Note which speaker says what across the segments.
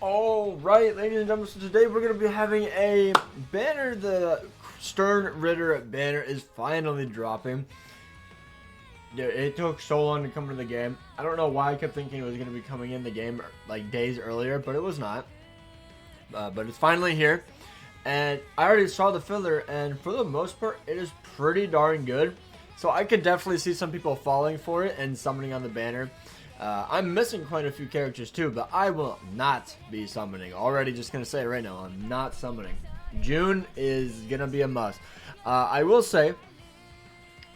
Speaker 1: Alright, ladies and gentlemen, so today we're going to be having a banner. The STERNRITTER banner is finally dropping. Dude, it took so long to come into the game. I don't know why I kept thinking it was going to be coming in the game like days earlier, but it was not. But it's finally here. And I already saw the filler, and for the most part, it is pretty darn good. So I could definitely see some people falling for it and summoning on the banner. I'm missing quite a few characters too, but I will not be summoning. Already just going to say it right now, I'm not summoning. June is going to be a must. I will say,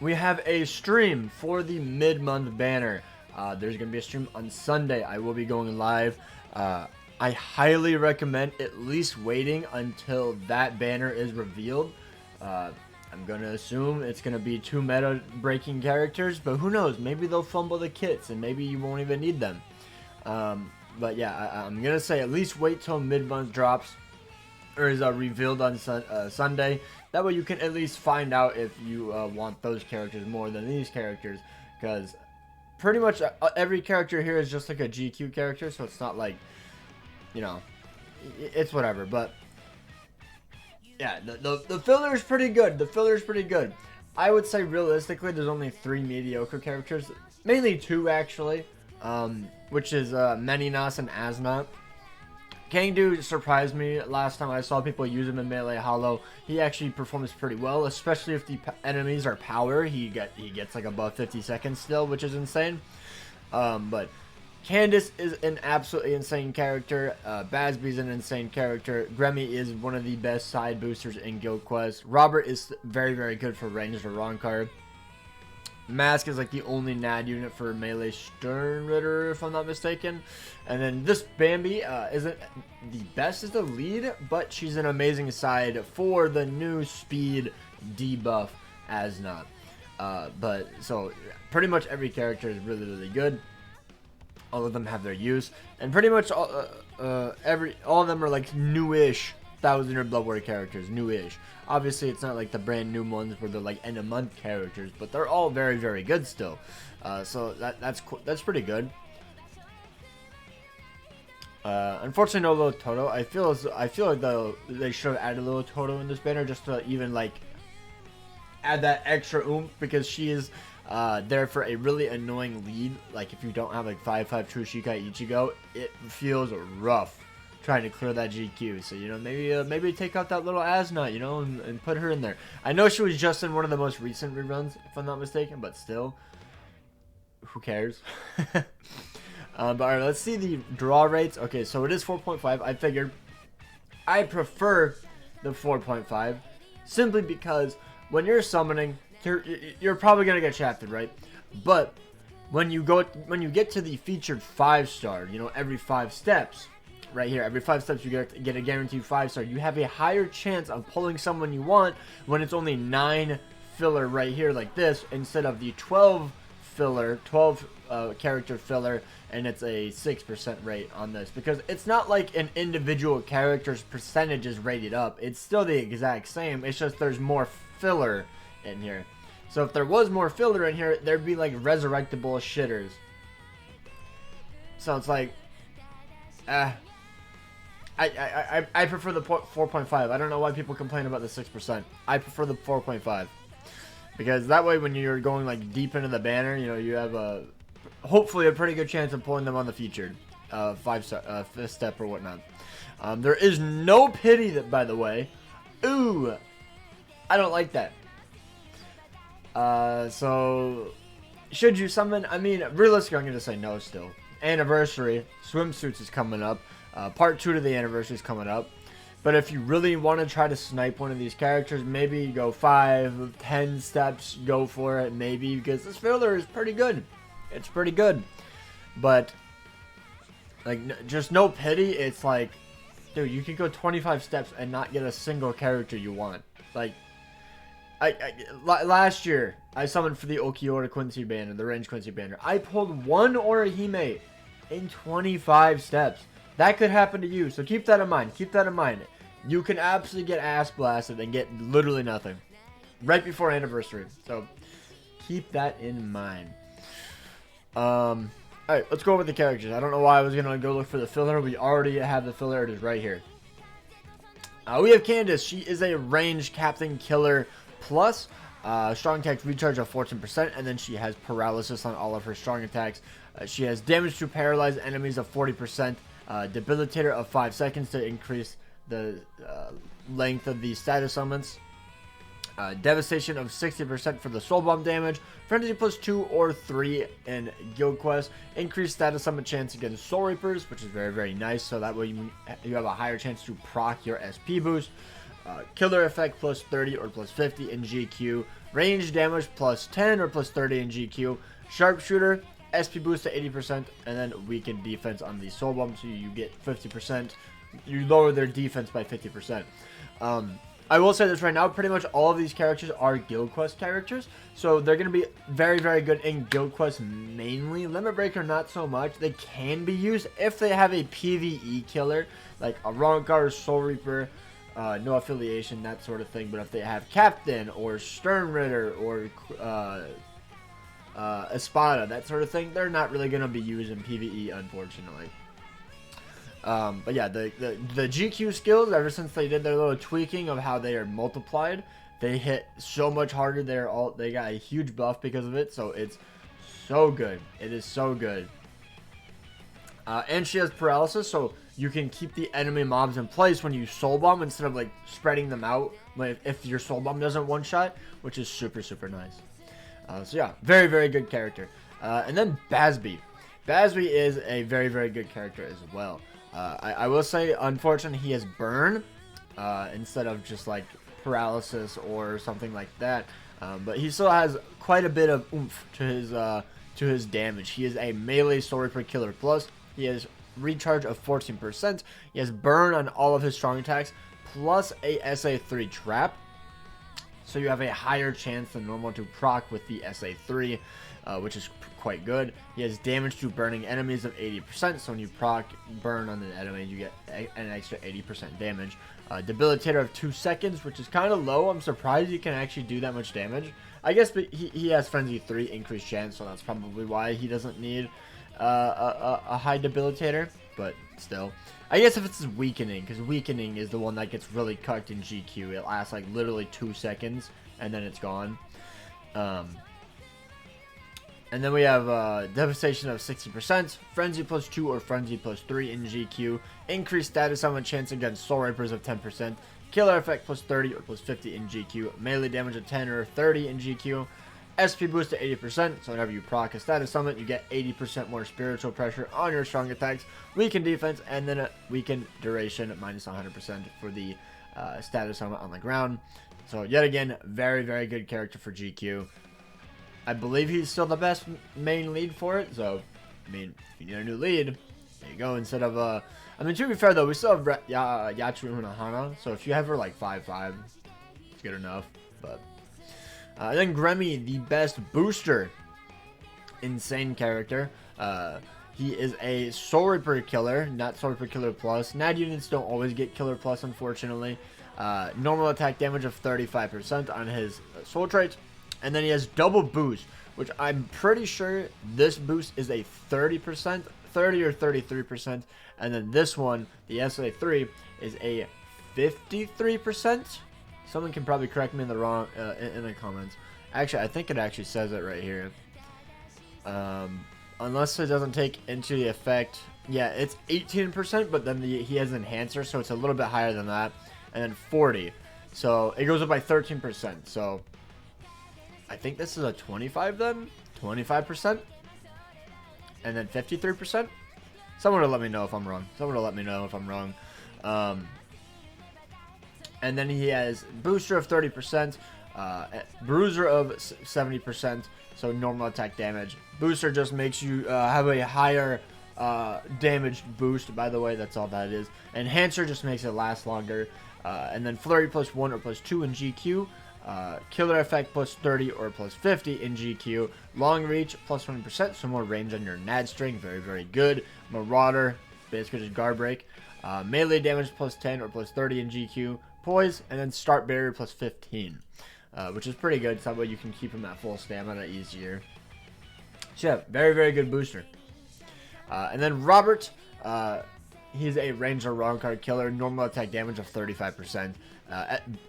Speaker 1: we have a stream for the mid-month banner. There's going to be a stream on Sunday. I will be going live. I highly recommend at least waiting until that banner is revealed. I'm going to assume it's going to be 2 meta-breaking characters, but who knows? Maybe they'll fumble the kits, and maybe you won't even need them. But yeah, I'm going to say at least wait till mid-month drops, or is revealed on Sunday. That way you can at least find out if you want those characters more than these characters, because pretty much every character here is just like a GQ character, so it's not like, you know, it's whatever, but yeah, the filler is pretty good. The filler is pretty good. I would say realistically, there's only 3 mediocre characters, mainly 2 actually, which is Meninas and Asnot. Kangdu surprised me last time I saw people use him in Melee Hollow. He actually performs pretty well, especially if the enemies are power. He gets like above 50 seconds still, which is insane. But Candace is an absolutely insane character. Bazby is an insane character. Gremmy is one of the best side boosters in Guild Quest. Robert is very, very good for ranged or wrong card. Mask is like the only NAD unit for melee STERNRITTER, if I'm not mistaken. And then this Bambi isn't the best as the lead, but she's an amazing side for the new speed debuff Asnot. But so pretty much every character is really, really good. All of them have their use, and pretty much all of them are like newish 1000-year Blood War characters, newish. Obviously, it's not like the brand new ones where they're like end of month characters, but they're all very, very good still. So that's cool. That's pretty good. Unfortunately, no Little Toto. I feel like they should have added Little Toto in this banner just to even like add that extra oomph, because she is there for a really annoying lead. Like if you don't have like 5/5 True Shikai Ichigo, it feels rough trying to clear that GQ. So, you know, maybe take out that little Asnot, you know, and put her in there. I know she was just in one of the most recent reruns, if I'm not mistaken, but still, who cares? But alright, let's see the draw rates. Okay, so it is 4.5. I figured I prefer the 4.5 simply because when you're summoning, you're probably gonna get shafted, right? But when you get to the featured 5-star, you know, every 5 steps, right here, every 5 steps you get a guaranteed 5-star. You have a higher chance of pulling someone you want when it's only 9 filler right here like this, instead of the 12 character filler, and it's a 6% rate on this, because it's not like an individual character's percentage is rated up. It's still the exact same. It's just there's more filler in here. So if there was more filler in here, there'd be like resurrectable shitters. So it's like, I prefer the 4.5. I don't know why people complain about the 6%. I prefer the 4.5 because that way when you're going like deep into the banner, you know, you have hopefully a pretty good chance of pulling them on the featured 5-star 5th step or whatnot. There is no pity, that, by the way. Ooh, I don't like that. So should you summon? I mean, realistically, I'm gonna say no still. Anniversary swimsuits is coming up. Part 2 to the anniversary is coming up. But if you really want to try to snipe one of these characters, maybe go 5, 10 steps, go for it, maybe, because this filler is pretty good. It's pretty good. But like, just no pity. It's like, dude, you could go 25 steps and not get a single character you want. Like, last year I summoned for the Okiora Quincy banner, the range Quincy banner. I pulled 1 Orihime in 25 steps. That could happen to you, so keep that in mind. Keep that in mind. You can absolutely get ass blasted and get literally nothing right before anniversary. So keep that in mind. Alright, let's go over the characters. I don't know why I was going to go look for the filler. We already have the filler. It is right here. We have Candace. She is a ranged Captain Killer plus strong attack recharge of 14%, and then she has paralysis on all of her strong attacks. She has damage to paralyzed enemies of 40%, debilitator of 5 seconds to increase the length of the status summons. Devastation of 60% for the soul bomb damage. Frenzy plus 2 or 3 in guild quest. Increased status summon chance against soul reapers, which is very, very nice. So that way you have a higher chance to proc your SP boost. Killer effect plus 30 or plus 50 in GQ. Range damage plus 10 or plus 30 in GQ. Sharpshooter, SP boost to 80%, and then weakened defense on the soul bomb, so you get 50%. You lower their defense by 50%. I will say this right now, pretty much all of these characters are Guild Quest characters, so they're going to be very, very good in Guild Quest mainly. Limit Breaker, not so much. They can be used if they have a PvE killer, like a Roncar, Soul Reaper, no affiliation, that sort of thing. But if they have Captain, or STERNRITTER, or Espada, that sort of thing, they're not really going to be used in PvE, unfortunately. But yeah, the GQ skills, ever since they did their little tweaking of how they are multiplied, they hit so much harder. They got a huge buff because of it, so it's so good. It is so good. And she has paralysis, so you can keep the enemy mobs in place when you soul bomb instead of like spreading them out if your soul bomb doesn't one shot, which is super, super nice. So yeah, very, very good character. And then Bazby. Bazby is a very, very good character as well. I will say, unfortunately, he has burn instead of just like paralysis or something like that. But he still has quite a bit of oomph to his damage. He is a melee Soul Reaper Killer plus. He has recharge of 14%. He has burn on all of his strong attacks plus a SA3 trap. So you have a higher chance than normal to proc with the SA3, which is quite good. He has damage to burning enemies of 80%, so when you proc burn on the enemy, you get an extra 80% damage. Debilitator of 2 seconds, which is kind of low. I'm surprised he can actually do that much damage. I guess he has Frenzy 3 increased chance, so that's probably why he doesn't need a high debilitator, but still. I guess if it's weakening, because weakening is the one that gets really cucked in GQ. It lasts like literally 2 seconds, and then it's gone. And then we have Devastation of 60%, Frenzy plus 2 or Frenzy plus 3 in GQ, increased status summon chance against Soul Reapers of 10%, Killer effect plus 30 or plus 50 in GQ, melee damage of 10 or 30 in GQ, SP boost to 80%, so whenever you proc a status summon, you get 80% more spiritual pressure on your strong attacks, weaken defense, and then a weaken duration minus 100% for the status summon on the ground. So yet again, very, very good character for GQ. I believe he's still the best main lead for it, so, I mean, if you need a new lead, there you go, instead of, I mean, to be fair, though, we still have Yachiru and Hana, so if you have her, like, 5-5, it's good enough, but, and then Grammy, the best booster, insane character, he is a Soul Reaper Killer, not Soul Reaper Killer Plus. Nad units don't always get Killer Plus, unfortunately. Normal attack damage of 35% on his soul traits. And then he has double boost, which I'm pretty sure this boost is a 30%, 30 or 33%. And then this one, the SA3, is a 53%. Someone can probably correct me in the comments. Actually, I think it actually says it right here. Unless it doesn't take into the effect. Yeah, it's 18%, but then he has enhancer, so it's a little bit higher than that. And then 40. So it goes up by 13%. So I think this is a 25 then? 25%? And then 53%? Someone will let me know if I'm wrong. And then he has Booster of 30%, Bruiser of 70%, so normal attack damage. Booster just makes you have a higher damage boost, by the way, that's all that is. Enhancer just makes it last longer. And then Flurry plus 1 or plus 2 in GQ. Killer effect plus 30 or plus 50 in GQ. Long reach plus 20%, so more range on your Nad string, very, very good. Marauder, basically just guard break. Melee damage plus 10 or plus 30 in GQ. Poise, and then start barrier plus 15, which is pretty good, so that way you can keep him at full stamina easier. So yeah, very, very good booster. And then Robert, he's a ranger wrong card killer, normal attack damage of 35%.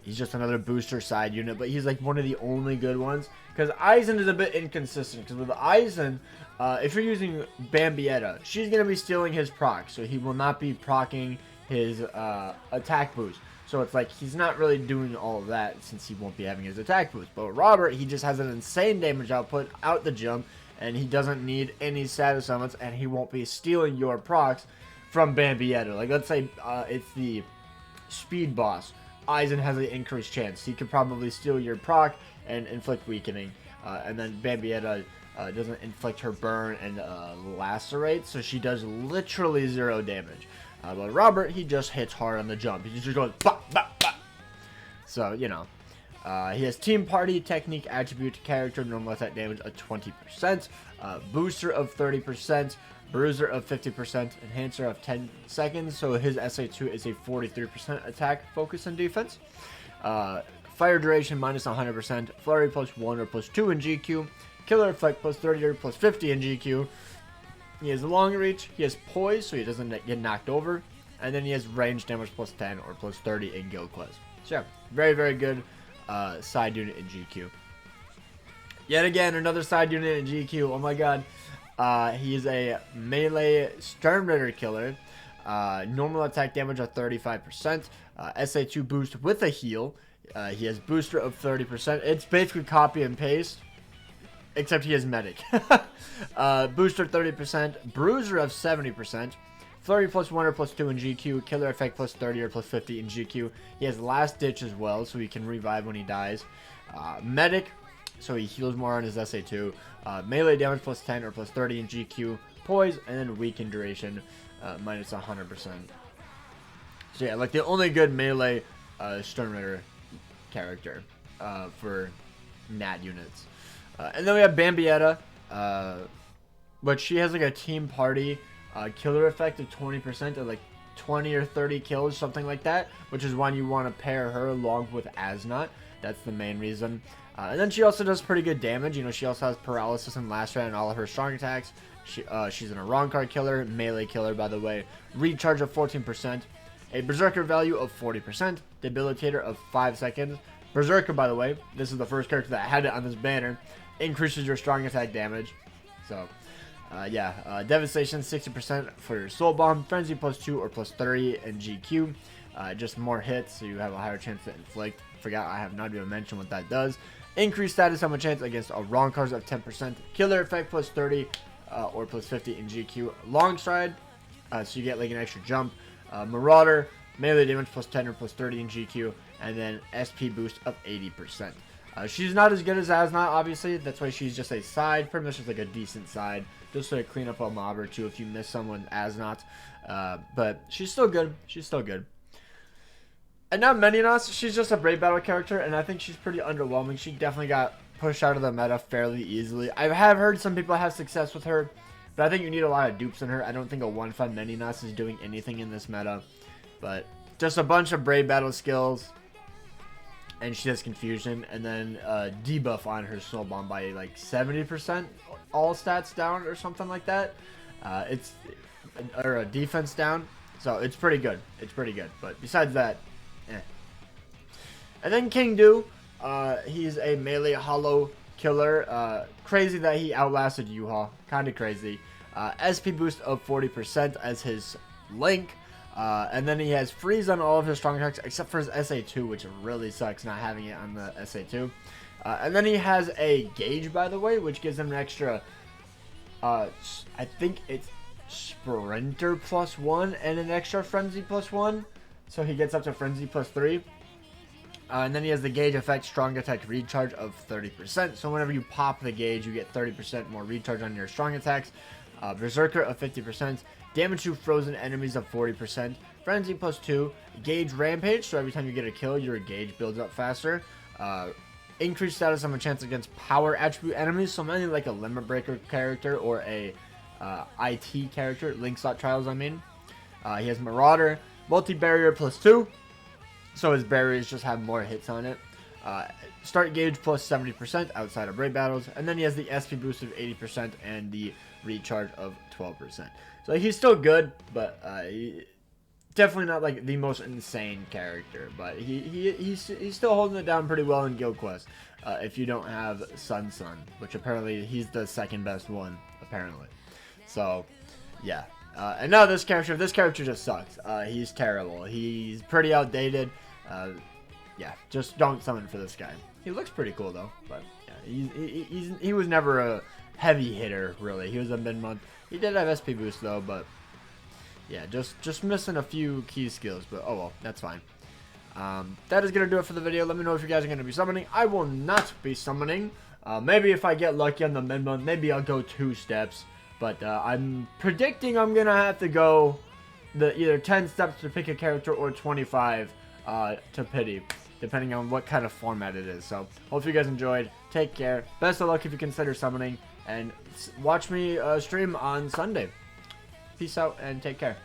Speaker 1: He's just another booster side unit, but he's like one of the only good ones. Because Aizen is a bit inconsistent. Because with Aizen, if you're using Bambietta, she's going to be stealing his proc. So he will not be proccing his attack boost. So it's like he's not really doing all of that since he won't be having his attack boost. But Robert, he just has an insane damage output out the jump. And he doesn't need any status summons. And he won't be stealing your procs from Bambietta. Like, let's say it's the speed boss. Aizen has an increased chance. He could probably steal your proc and inflict weakening. And then Bambietta doesn't inflict her burn and lacerate. So she does literally 0 damage. But Robert, he just hits hard on the jump. He just goes bop, bop, bop. So, you know. He has Team Party, Technique, Attribute, Character, Normal Attack Damage of 20%, Booster of 30%, Bruiser of 50%, Enhancer of 10 seconds, so his SA2 is a 43% attack, focus, and defense. Fire Duration minus 100%, Flurry plus 1 or plus 2 in GQ, Killer Effect plus 30 or plus 50 in GQ. He has Long Reach, he has Poise, so he doesn't get knocked over, and then he has Range Damage plus 10 or plus 30 in Guild Quest. So yeah, very, very good. Side unit in GQ. Yet again, another side unit in GQ. Oh my god. He is a melee STERNRITTER killer. Normal attack damage of 35%. SA2 boost with a heal. He has booster of 30%. It's basically copy and paste. Except he has medic. Booster 30%. Bruiser of 70%. Flurry plus 1 or plus 2 in GQ, Killer Effect plus 30 or plus 50 in GQ. He has Last Ditch as well, so he can revive when he dies. Medic, so he heals more on his SA2. Melee damage plus 10 or plus 30 in GQ. Poise, and then Weaken Duration minus 100%. So yeah, like the only good melee STERNRITTER character for Nat units. And then we have Bambietta, but she has like a Team Party killer effect of 20% of like 20 or 30 kills, something like that, which is when you want to pair her along with Asnot. That's the main reason. And then she also does pretty good damage. You know, she also has paralysis and lacerate and all of her strong attacks. She's a wrong card killer, melee killer, by the way. Recharge of 14%, a berserker value of 40%, debilitator of 5 seconds. Berserker, by the way, this is the first character that had it on this banner. Increases your strong attack damage. So Devastation 60% for your Soul Bomb, Frenzy plus 2 or plus 30 in GQ. Just more hits, so you have a higher chance to inflict. Forgot I have not even mentioned what that does. Increased status summon chance against a wrong cards of 10%. Killer Effect plus 30 or plus 50 in GQ. Long Stride, so you get like an extra jump. Marauder, melee damage plus 10 or plus 30 in GQ. And then SP boost of 80%. She's not as good as Asnot, obviously. That's why she's just a side. Pretty much just like a decent side. Just to clean up a mob or two if you miss someone Asnot. But she's still good. She's still good. And now Meninas, she's just a Brave Battle character. And I think she's pretty underwhelming. She definitely got pushed out of the meta fairly easily. I have heard some people have success with her. But I think you need a lot of dupes in her. I don't think a 1-5 Meninas is doing anything in this meta. But just a bunch of Brave Battle skills. And she has Confusion, and then debuff on her Soul Bomb by like 70%, all stats down or something like that. Or a defense down, so it's pretty good. It's pretty good. But besides that, eh. And then King Du, he's a melee hollow killer. Crazy that he outlasted Yuha, kind of crazy. SP boost of 40% as his link. And then he has freeze on all of his strong attacks except for his SA2, which really sucks not having it on the SA2. And then he has a gauge, by the way, which gives him an extra, I think it's Sprinter plus 1 and an extra Frenzy plus 1. So he gets up to Frenzy plus 3. And then he has the gauge effect, strong attack recharge of 30%. So whenever you pop the gauge, you get 30% more recharge on your strong attacks. Berserker of 50%. Damage to frozen enemies of 40%. Frenzy plus 2. Gauge Rampage, so every time you get a kill, your gauge builds up faster. Increased status on a chance against power attribute enemies, so mainly like a Limit Breaker character or a IT character. Link Slot Trials, I mean. He has Marauder. Multi-Barrier plus 2. So his barriers just have more hits on it. Start gauge plus 70% outside of raid battles. And then he has the SP boost of 80% and the recharge of 12%. So he's still good, but definitely not like the most insane character. But he's still holding it down pretty well in Guild Quest. If you don't have Sunson, which apparently he's the second best one, apparently. So, yeah. And now this character just sucks. He's terrible. He's pretty outdated. Yeah, just don't summon for this guy. He looks pretty cool though, but yeah, he was never a heavy hitter really. He was a mid-month. He did have SP boost though, but yeah, just missing a few key skills. But oh well, that's fine. That is gonna do it for the video. Let me know if you guys are gonna be summoning. I will not be summoning. Maybe if I get lucky on the mid-month, maybe I'll go 2 steps. But I'm predicting I'm gonna have to go the either 10 steps to pick a character or 25 to pity, depending on what kind of format it is. So hope you guys enjoyed. Take care. Best of luck if you consider summoning, and watch me stream on Sunday. Peace out and take care.